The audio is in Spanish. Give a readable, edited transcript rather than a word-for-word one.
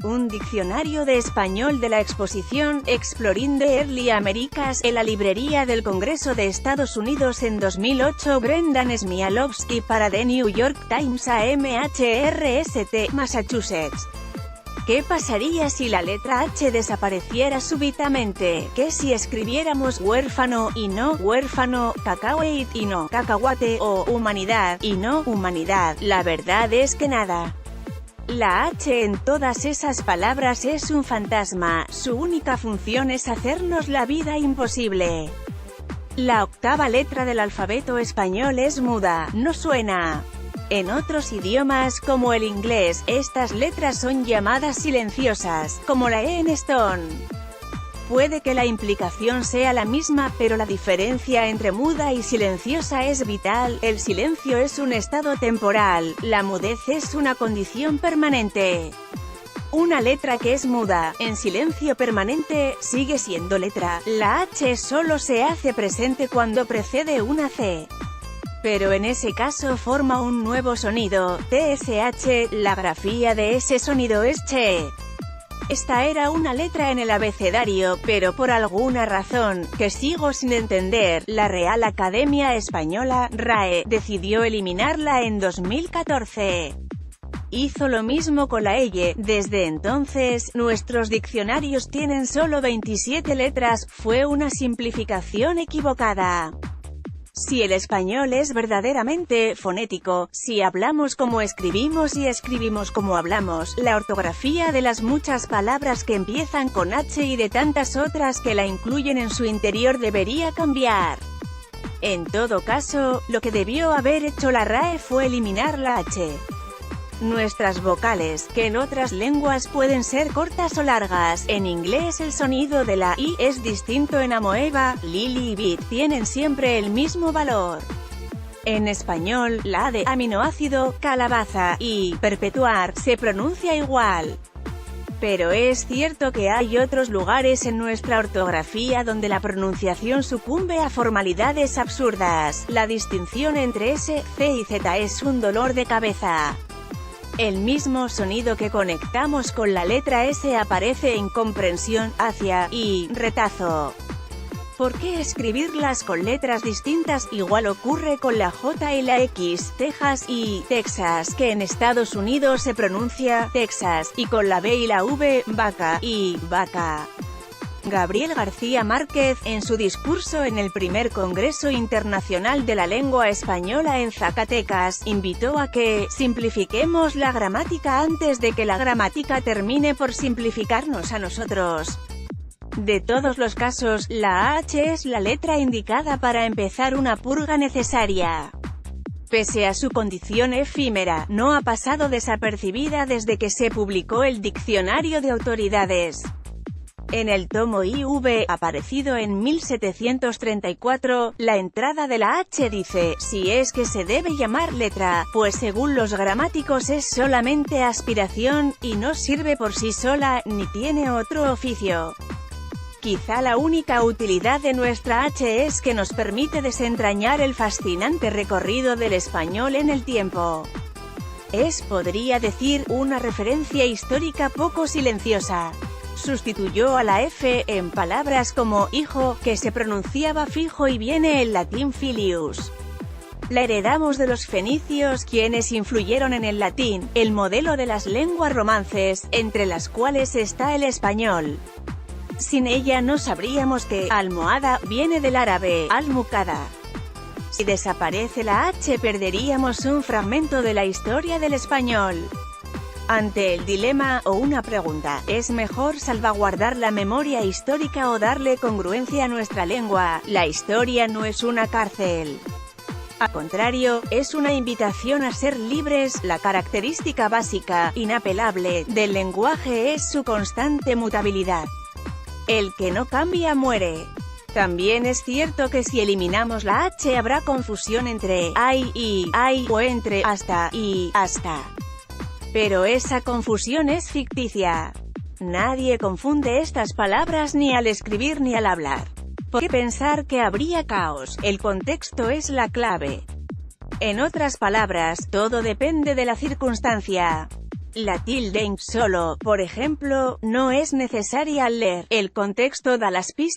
Un diccionario de español de la exposición Exploring the Early Americas en la librería del Congreso de Estados Unidos en 2008. Brendan Smialowski para The New York Times AMHRST, Massachusetts. ¿Qué pasaría si la letra H desapareciera súbitamente? ¿Qué si escribiéramos huérfano y no huérfano, cacahuate y no cacahuate, o humanidad y no humanidad? La verdad es que nada. La H en todas esas palabras es un fantasma, su única función es hacernos la vida imposible. La octava letra del alfabeto español es muda, no suena. En otros idiomas, como el inglés, estas letras son llamadas silenciosas, como la E en Stone. Puede que la implicación sea la misma, pero la diferencia entre muda y silenciosa es vital. El silencio es un estado temporal, la mudez es una condición permanente. Una letra que es muda, en silencio permanente, sigue siendo letra. La H solo se hace presente cuando precede una C. Pero en ese caso forma un nuevo sonido, TSH, la grafía de ese sonido es che. Esta era una letra en el abecedario, pero por alguna razón, que sigo sin entender, la Real Academia Española, RAE, decidió eliminarla en 2014. Hizo lo mismo con la L. Desde entonces, nuestros diccionarios tienen solo 27 letras, fue una simplificación equivocada. Si el español es verdaderamente fonético, si hablamos como escribimos y escribimos como hablamos, la ortografía de las muchas palabras que empiezan con H y de tantas otras que la incluyen en su interior debería cambiar. En todo caso, lo que debió haber hecho la RAE fue eliminar la H. Nuestras vocales, que en otras lenguas pueden ser cortas o largas, en inglés el sonido de la I es distinto en amoeba, lili y bit, tienen siempre el mismo valor. En español, la de aminoácido, calabaza, y perpetuar, se pronuncia igual. Pero es cierto que hay otros lugares en nuestra ortografía donde la pronunciación sucumbe a formalidades absurdas. La distinción entre S, C y Z es un dolor de cabeza. El mismo sonido que conectamos con la letra S aparece en comprensión, hacia, y retazo. ¿Por qué escribirlas con letras distintas? Igual ocurre con la J y la X, Texas y Texas, que en Estados Unidos se pronuncia Texas, y con la B y la V, vaca y vaca. Gabriel García Márquez, en su discurso en el primer Congreso Internacional de la Lengua Española en Zacatecas, invitó a que simplifiquemos la gramática antes de que la gramática termine por simplificarnos a nosotros. De todos los casos, la H es la letra indicada para empezar una purga necesaria. Pese a su condición efímera, no ha pasado desapercibida desde que se publicó el Diccionario de Autoridades. En el tomo IV, aparecido en 1734, la entrada de la H dice, si es que se debe llamar letra, pues según los gramáticos es solamente aspiración, y no sirve por sí sola, ni tiene otro oficio. Quizá la única utilidad de nuestra H es que nos permite desentrañar el fascinante recorrido del español en el tiempo. Es, podría decir, una referencia histórica poco silenciosa. Sustituyó a la F, en palabras como hijo, que se pronunciaba fijo y viene el latín filius. La heredamos de los fenicios, quienes influyeron en el latín, el modelo de las lenguas romances, entre las cuales está el español. Sin ella no sabríamos que almohada viene del árabe almucada. Si desaparece la H perderíamos un fragmento de la historia del español. Ante el dilema, o una pregunta, ¿es mejor salvaguardar la memoria histórica o darle congruencia a nuestra lengua? La historia no es una cárcel. Al contrario, es una invitación a ser libres. La característica básica, inapelable, del lenguaje es su constante mutabilidad. El que no cambia muere. También es cierto que si eliminamos la H habrá confusión entre ay y ay, o entre hasta y hasta. Pero esa confusión es ficticia. Nadie confunde estas palabras ni al escribir ni al hablar. ¿Por qué pensar que habría caos? El contexto es la clave. En otras palabras, todo depende de la circunstancia. La tilde solo, por ejemplo, no es necesaria al leer. El contexto da las pistas.